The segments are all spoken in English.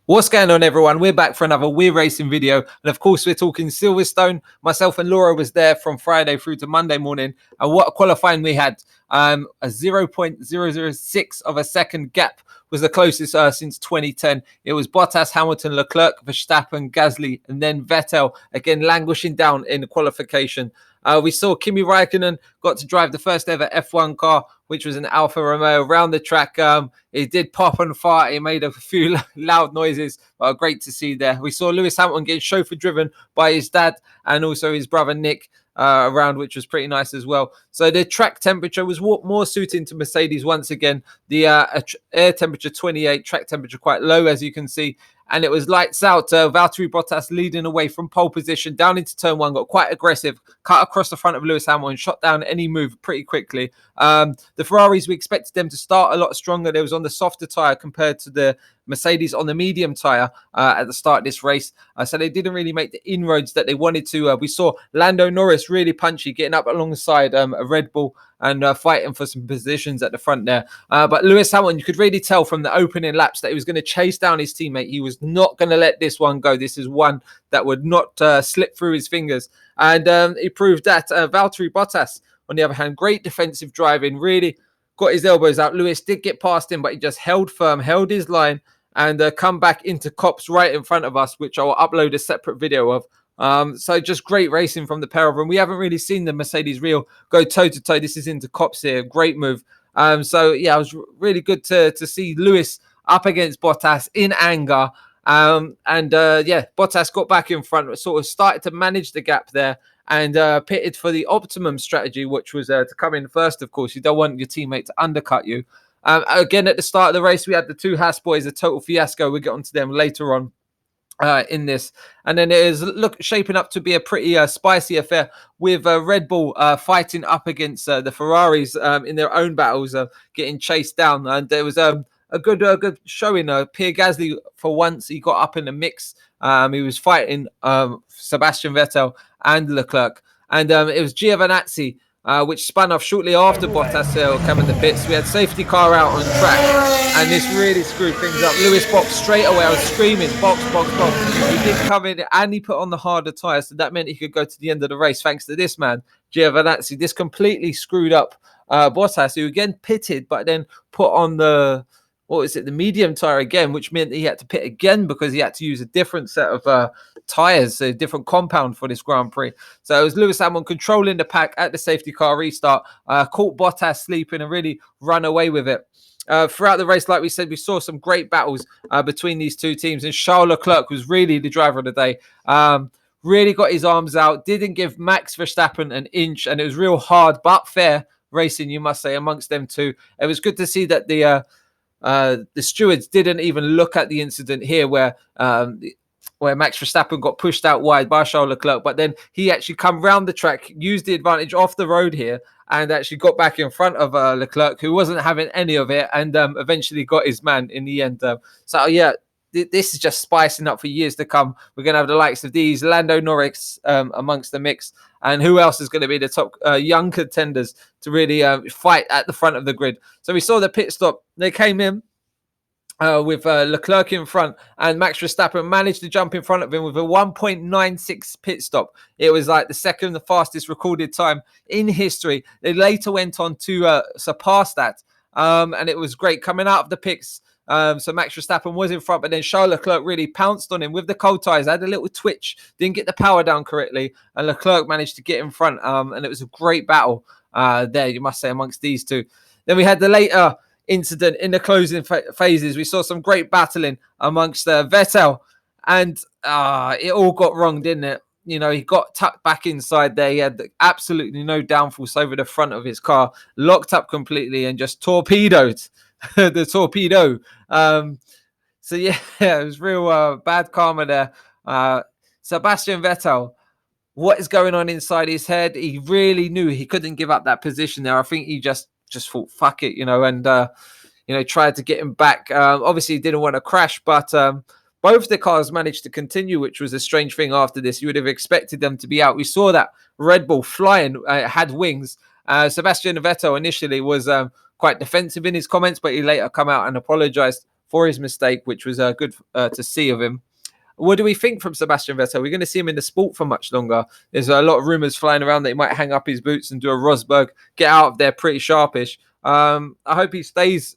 What's going on, everyone? We're back for another We're Racing video. And of course, we're talking Silverstone. Myself and Laura was there from Friday through to Monday morning. And what a qualifying we had. A 0.006 of a second gap was the closest since 2010. It was Bottas, Hamilton, Leclerc, Verstappen, Gasly, and then Vettel, again, languishing down in the qualification. We saw Kimi Raikkonen got to drive the first ever F1 car, which was an Alfa Romeo around the track. It did pop and fart. It made a few loud noises, but great to see there. We saw Lewis Hamilton getting chauffeur driven by his dad and also his brother Nick around, which was pretty nice as well. So the track temperature was more suiting to Mercedes once again. The air temperature 28, track temperature quite low, as you can see. And it was lights out. Valtteri Bottas leading away from pole position down into turn one, got quite aggressive, cut across the front of Lewis Hamilton, shot down any move pretty quickly. The Ferraris, we expected them to start a lot stronger. They was on the softer tyre compared to the Mercedes on the medium tyre at the start of this race. So they didn't really make the inroads that they wanted to. We saw Lando Norris really punchy, getting up alongside a Red Bull and fighting for some positions at the front there. But Lewis Hamilton, you could really tell from the opening laps that he was going to chase down his teammate. He was not going to let this one go. This is one that would not slip through his fingers. And he proved that. Valtteri Bottas, on the other hand, great defensive driving, really got his elbows out. Lewis did get past him, but he just held firm, held his line, and come back into cops right in front of us, which I will upload a separate video of. So just great racing from the pair of them. We haven't really seen the Mercedes Real go toe-to-toe. This is into cops here. Great move. So, yeah, it was really good to see Lewis up against Bottas in anger. Yeah, Bottas got back in front, sort of started to manage the gap there and pitted for the optimum strategy, which was to come in first, of course. You don't want your teammate to undercut you. Again, at the start of the race, we had the two Haas boys, a total fiasco. We'll get onto them later on in this. And then it is shaping up to be a pretty spicy affair with Red Bull fighting up against the Ferraris in their own battles, getting chased down. And there was a good showing. Pierre Gasly, for once, he got up in the mix. He was fighting Sebastian Vettel and Leclerc. And it was Giovinazzi, which spun off shortly after Bottas came in the pits. We had safety car out on track, and this really screwed things up. Lewis boxed straight away. I was screaming, box, box, box. He did come in, and he put on the harder tyres, so that meant he could go to the end of the race, thanks to this man, Giovinazzi. This completely screwed up Bottas, who again pitted, but then put on the medium tyre again, which meant he had to pit again because he had to use a different set of tyres, a different compound for this Grand Prix. So it was Lewis Hamilton controlling the pack at the safety car restart, caught Bottas sleeping and really run away with it. Throughout the race, like we said, we saw some great battles between these two teams, and Charles Leclerc was really the driver of the day. Really got his arms out, didn't give Max Verstappen an inch, and it was real hard but fair racing, you must say, amongst them two. It was good to see that the stewards didn't even look at the incident here where Max Verstappen got pushed out wide by Charles Leclerc, but then he actually come round the track, used the advantage off the road here, and actually got back in front of Leclerc, who wasn't having any of it, and eventually got his man in the end. So, yeah, this is just spicing up for years to come. We're going to have the likes of these, Lando Norris amongst the mix, and who else is going to be the top young contenders to really fight at the front of the grid. So we saw the pit stop. They came in with Leclerc in front, and Max Verstappen managed to jump in front of him with a 1.96 pit stop. It was like the fastest recorded time in history. They later went on to surpass that, and it was great coming out of the pits. So Max Verstappen was in front, but then Charles Leclerc really pounced on him with the cold tyres, had a little twitch, didn't get the power down correctly, and Leclerc managed to get in front, and it was a great battle there, you must say, amongst these two. Then we had the later incident in the closing phases. We saw some great battling amongst Vettel, and it all got wrong, didn't it? You know, he got tucked back inside there. He had absolutely no downforce over the front of his car, locked up completely, and just torpedoed the torpedo. So yeah, it was real bad karma there. Sebastian Vettel, what is going on inside his head? He really knew he couldn't give up that position there. I think he just thought, fuck it, and tried to get him back. Obviously he didn't want to crash, but both the cars managed to continue, which was a strange thing after this. You would have expected them to be out. We saw that Red Bull flying, had wings. Sebastian Vettel initially was quite defensive in his comments, but he later come out and apologized for his mistake, which was good to see of him. What do we think from Sebastian Vettel? We're going to see him in the sport for much longer. There's a lot of rumours flying around that he might hang up his boots and do a Rosberg, get out of there pretty sharpish. I hope he stays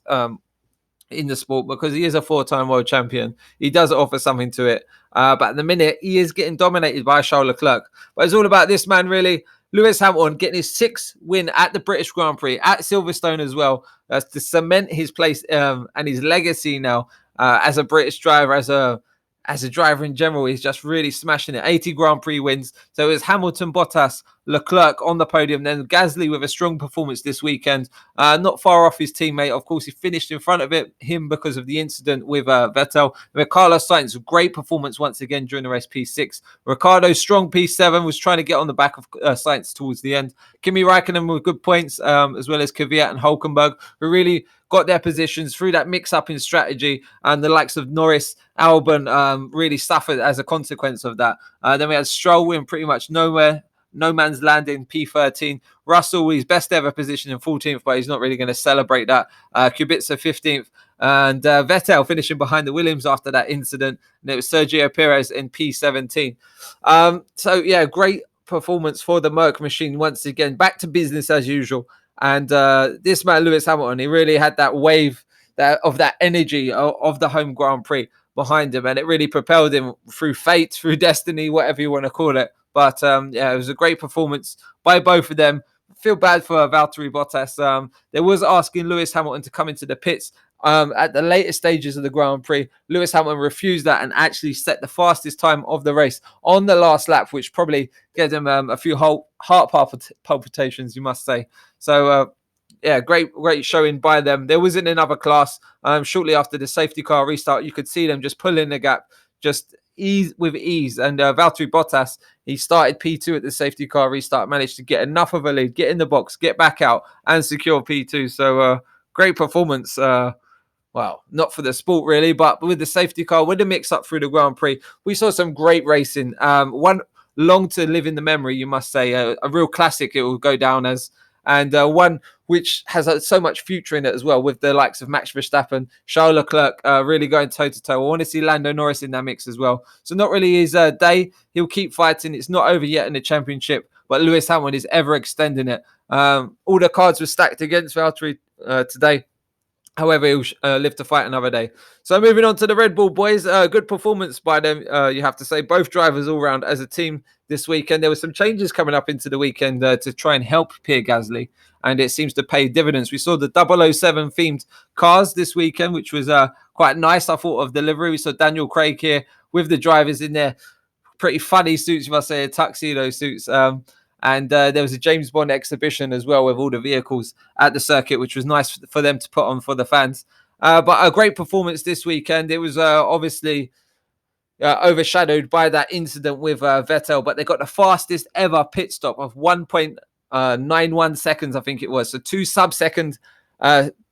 in the sport because he is a 4-time world champion. He does offer something to it. But at the minute, he is getting dominated by Charles Leclerc. But it's all about this man, really. Lewis Hamilton getting his 6th win at the British Grand Prix, at Silverstone as well, to cement his place and his legacy now as a British driver, as a driver in general. He's just really smashing it. 80 Grand Prix wins. So it was Hamilton, Bottas, Leclerc on the podium. Then Gasly with a strong performance this weekend. Not far off his teammate. Of course, he finished in front of him because of the incident with Vettel. Carlos Sainz, great performance once again during the race, P6. Ricciardo, strong P7, was trying to get on the back of Sainz towards the end. Kimi Raikkonen with good points, as well as Kvyat and Hulkenberg, who really got their positions through that mix-up in strategy, and the likes of Norris, Albon really suffered as a consequence of that. Then we had Stroll in pretty much nowhere, no man's land in P13. Russell, his best ever position in 14th, but he's not really going to celebrate that. Kubica 15th, and Vettel finishing behind the Williams after that incident. And it was Sergio Perez in P17. So yeah, great performance for the Merc machine once again. Back to business as usual. And this man, Lewis Hamilton, he really had that wave of that energy of the home Grand Prix behind him, and it really propelled him through fate, through destiny, whatever you want to call it. But yeah, it was a great performance by both of them. Feel bad for Valtteri Bottas. There was asking Lewis Hamilton to come into the pits at the later stages of the Grand Prix. Lewis Hamilton refused that and actually set the fastest time of the race on the last lap, which probably gave him a few heart palpitations, you must say. So yeah, great showing by them. There was in another class shortly after the safety car restart. You could see them just pulling the gap, just with ease. And Valtteri Bottas, he started P2 at the safety car restart, managed to get enough of a lead, get in the box, get back out, and secure P2. So great performance. Well, not for the sport really, but with the safety car, with the mix-up through the Grand Prix, we saw some great racing. One long to live in the memory, you must say. A real classic it will go down as. And one which has so much future in it as well, with the likes of Max Verstappen, Charles Leclerc really going toe-to-toe. I want to see Lando Norris in that mix as well. So not really his day. He'll keep fighting. It's not over yet in the championship, but Lewis Hamilton is ever extending it. All the cards were stacked against Valtteri today. However, he'll live to fight another day. So moving on to the Red Bull boys. Good performance by them, you have to say. Both drivers all round as a team this weekend. There were some changes coming up into the weekend to try and help Pierre Gasly, and it seems to pay dividends. We saw the 007 themed cars this weekend, which was quite nice, I thought, of delivery. We saw Daniel Craig here with the drivers in their pretty funny suits, you must say, tuxedo suits. And there was a James Bond exhibition as well with all the vehicles at the circuit, which was nice for them to put on for the fans. But a great performance this weekend. It was obviously overshadowed by that incident with Vettel, but they got the fastest ever pit stop of 1.91 seconds, I think it was. So 2 sub-second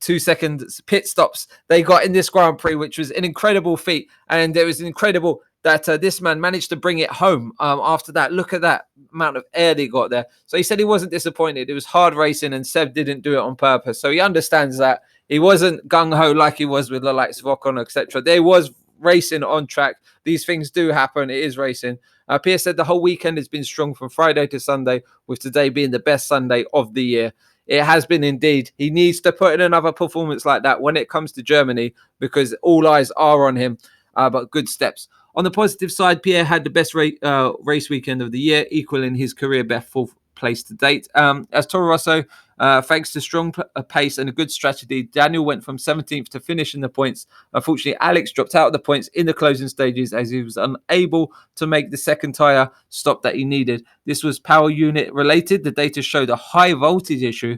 2 seconds pit stops they got in this Grand Prix, which was an incredible feat. And it was incredible that this man managed to bring it home after that. Look at that amount of air they got there. So he said he wasn't disappointed. It was hard racing and Seb didn't do it on purpose. So he understands that. He wasn't gung-ho like he was with the likes of Ocon, etc. There was racing on track. These things do happen. It is racing. Pierre said the whole weekend has been strong from Friday to Sunday, with today being the best Sunday of the year. It has been indeed. He needs to put in another performance like that when it comes to Germany, because all eyes are on him. But good steps. On the positive side, Pierre had the best race weekend of the year, equaling his career best fourth place to date. As Toro Rosso, thanks to strong pace and a good strategy, Daniel went from 17th to finish in the points. Unfortunately, Alex dropped out of the points in the closing stages as he was unable to make the second tyre stop that he needed. This was power unit related. The data showed a high voltage issue.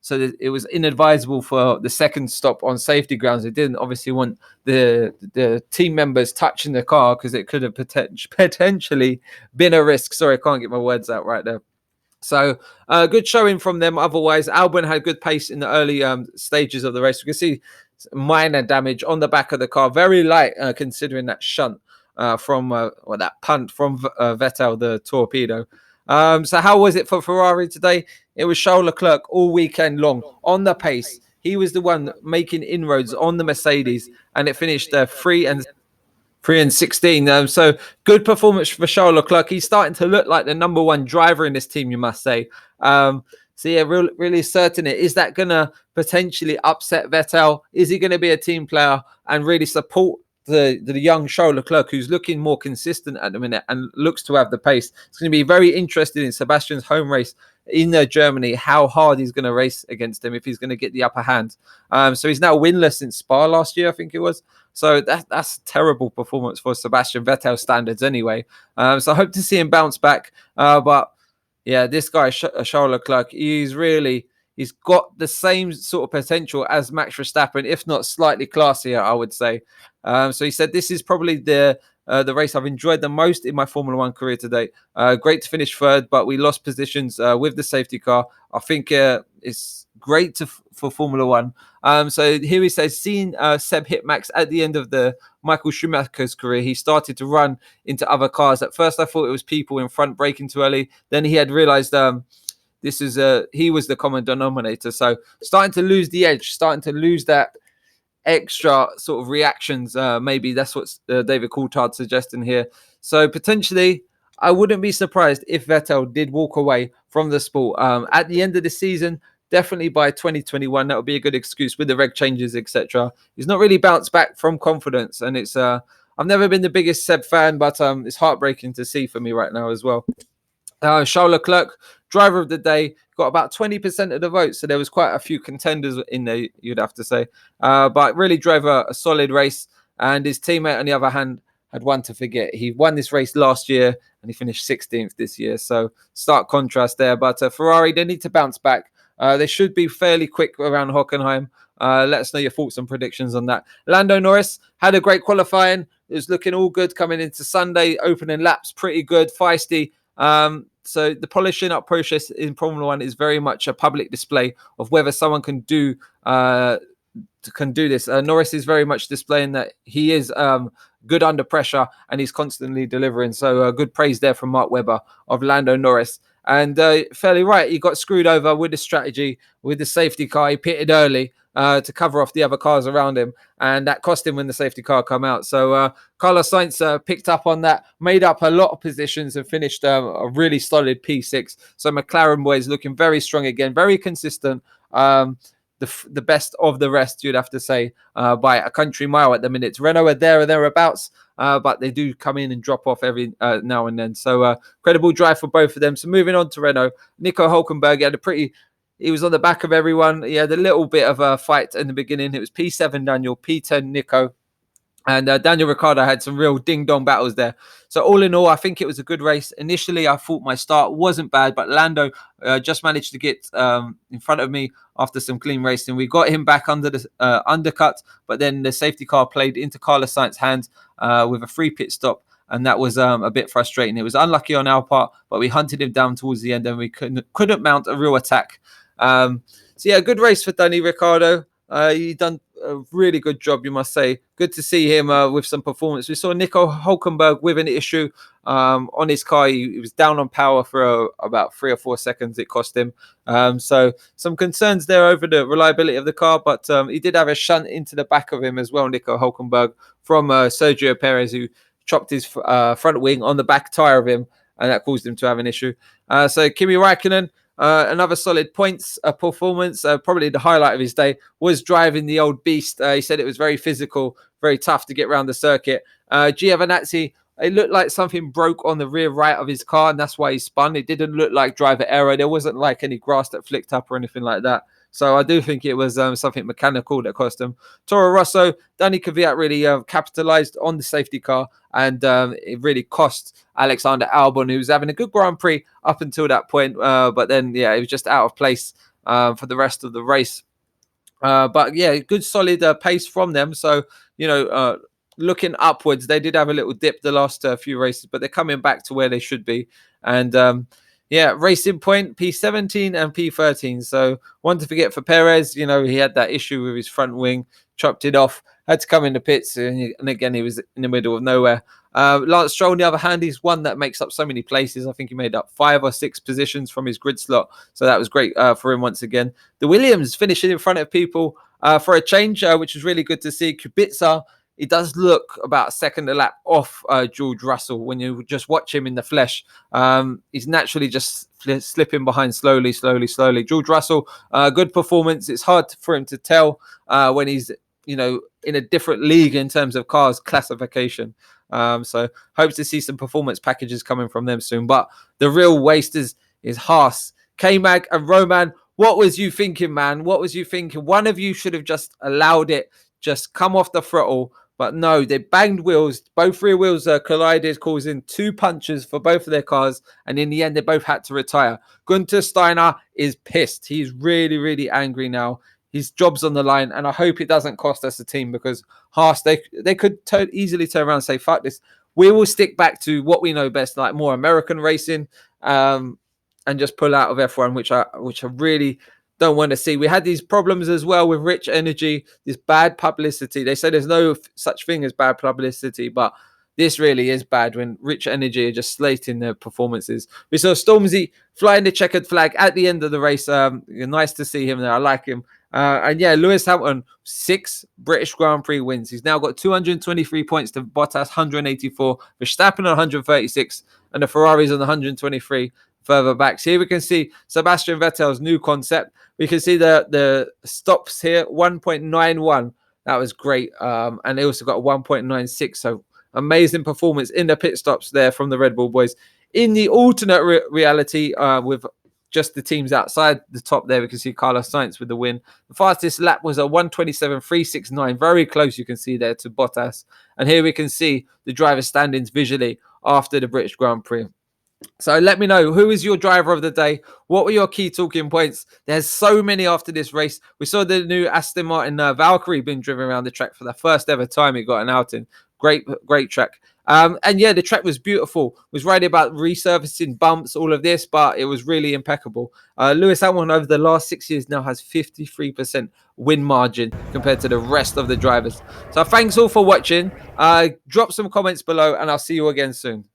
So it was inadvisable for the second stop on safety grounds. They didn't obviously want the team members touching the car, because it could have potentially been a risk. Sorry, I can't get my words out right there. So good showing from them. Otherwise, Albon had good pace in the early stages of the race. We can see minor damage on the back of the car. Very light considering that shunt from that punt from Vettel, the torpedo. So how was it for Ferrari today? It was Charles Leclerc all weekend long on the pace. he was the one making inroads on the Mercedes, and it finished 3 and 16. So good performance for Charles Leclerc. He's starting to look like the number one driver in this team, you must say. So yeah, really certain it. Is that going to potentially upset Vettel? Is he going to be a team player and really support the young Charles Leclerc, who's looking more consistent at the minute and looks to have the pace? It's going to be very interesting in Sebastian's home race in Germany, how hard he's going to race against him, if he's going to get the upper hand. So he's now winless since Spa last year, I think it was. So that's a terrible performance for Sebastian Vettel standards anyway. So I hope to see him bounce back. But yeah, this guy, Charles Leclerc, he's got the same sort of potential as Max Verstappen, if not slightly classier, I would say. So he said, this is probably the race I've enjoyed the most in my Formula One career to date. Great to finish third, but we lost positions with the safety car. I think it's great for Formula One. So here he says, seeing Seb hit Max at the end of the Michael Schumacher's career, he started to run into other cars. At first, I thought it was people in front braking too early. Then he had realized he was the common denominator. So starting to lose the edge, starting to lose that extra sort of reactions. Maybe that's what David Coulthard's suggesting here. So potentially, I wouldn't be surprised if Vettel did walk away from the sport at the end of the season. Definitely by 2021, that would be a good excuse with the reg changes, etc. He's not really bounced back from confidence, and it's I've never been the biggest Seb fan, but it's heartbreaking to see for me right now as well. Charles Leclerc, driver of the day, got about 20% of the vote, so there was quite a few contenders in there, you'd have to say. But really drove a solid race, and his teammate, on the other hand, had one to forget. He won this race last year, and he finished 16th this year, so stark contrast there. But Ferrari, they need to bounce back. They should be fairly quick around Hockenheim. Let us know your thoughts and predictions on that. Lando Norris had a great qualifying. It was looking all good coming into Sunday. Opening laps, pretty good, feisty. So the polishing up process in Formula One is very much a public display of whether someone can do this. Norris is very much displaying that he is good under pressure and he's constantly delivering. So good praise there from Mark Webber of Lando Norris. And fairly right, he got screwed over with the strategy, with the safety car. He pitted early to cover off the other cars around him, and that cost him when the safety car come out. So Carlos Sainz picked up on that, made up a lot of positions, and finished a really solid P6. So McLaren boys looking very strong again, very consistent. The best of the rest, you'd have to say, by a country mile at the minute. Renault are there or thereabouts, but they do come in and drop off every now and then. So credible drive for both of them. So moving on to Renault, Nico Hülkenberg, he was on the back of everyone. He had a little bit of a fight in the beginning. It was P7 Daniel, P10 Nico. And Daniel Ricciardo had some real ding-dong battles there. So all in all, I think it was a good race. Initially, I thought my start wasn't bad, but Lando just managed to get in front of me after some clean racing. We got him back under the undercut, but then the safety car played into Carlos Sainz's hands with a free pit stop, and that was a bit frustrating. It was unlucky on our part, but we hunted him down towards the end, and we couldn't mount a real attack. So yeah, good race for Danny Ricciardo. He done a really good job, you must say. Good to see him with some performance. We saw Nico Hülkenberg with an issue on his car. He was down on power for about 3 or 4 seconds. It cost him. So some concerns there over the reliability of the car, but he did have a shunt into the back of him as well, Nico Hülkenberg, from Sergio Perez, who chopped his front wing on the back tyre of him, and that caused him to have an issue. So Kimi Räikkönen, another solid points performance. Probably the highlight of his day was driving the old beast. He said it was very physical, very tough to get around the circuit. Giovinazzi, it looked like something broke on the rear right of his car, and that's why he spun. It didn't look like driver error. There wasn't like any grass that flicked up or anything like that. So I do think it was something mechanical that cost him. Toro Rosso, Danny Kvyat really capitalized on the safety car, and it really cost Alexander Albon, who was having a good Grand Prix up until that point. But then, yeah, it was just out of place for the rest of the race. But yeah, good solid pace from them. So, looking upwards, they did have a little dip the last few races, but they're coming back to where they should be. And Racing Point, P17 and P13. So one to forget for Perez. He had that issue with his front wing, chopped it off. had to come in the pits, and again, he was in the middle of nowhere. Lance Stroll, on the other hand, he's one that makes up so many places. I think he made up 5 or 6 positions from his grid slot, so that was great for him once again. The Williams finishing in front of people for a change, which was really good to see. Kubica, he does look about a second a lap off George Russell when you just watch him in the flesh. He's naturally just slipping behind slowly. George Russell, good performance. It's hard for him to tell when he's, in a different league in terms of cars classification. So hope to see some performance packages coming from them soon. But the real waste is Haas. K-Mag and Roman, what was you thinking, man? What was you thinking? One of you should have just allowed it, just come off the throttle. But no, they banged wheels. Both rear wheels collided, causing 2 punches for both of their cars. And in the end, they both had to retire. Gunther Steiner is pissed. He's really, really angry now. His job's on the line, and I hope it doesn't cost us a team, because Haas, they could easily turn around and say, fuck this. We will stick back to what we know best, like more American racing, and just pull out of F1, which I really don't want to see. We had these problems as well with Rich Energy, this bad publicity. They say there's no such thing as bad publicity, but this really is bad when Rich Energy are just slating their performances. We saw Stormzy flying the checkered flag at the end of the race. Nice to see him there. I like him. And yeah, Lewis Hamilton, 6 British Grand Prix wins. He's now got 223 points to Bottas, 184. Verstappen on 136, and the Ferraris on 123 further back. So here we can see Sebastian Vettel's new concept. We can see the stops here, 1.91. That was great. And they also got a 1.96. So amazing performance in the pit stops there from the Red Bull boys. In the alternate reality, with just the teams outside the top there, we can see Carlos Sainz with the win. The fastest lap was a 1:27.369. Very close, you can see there, to Bottas. And here we can see the driver standings visually after the British Grand Prix. So let me know, who is your driver of the day? What were your key talking points? There's so many after this race. We saw the new Aston Martin Valkyrie being driven around the track for the first ever time it got an outing. Great track. And yeah, the track was beautiful. It was right about resurfacing bumps, all of this, but it was really impeccable. Lewis Hamilton over the last 6 years now has 53% win margin compared to the rest of the drivers. So thanks all for watching. Drop some comments below, and I'll see you again soon.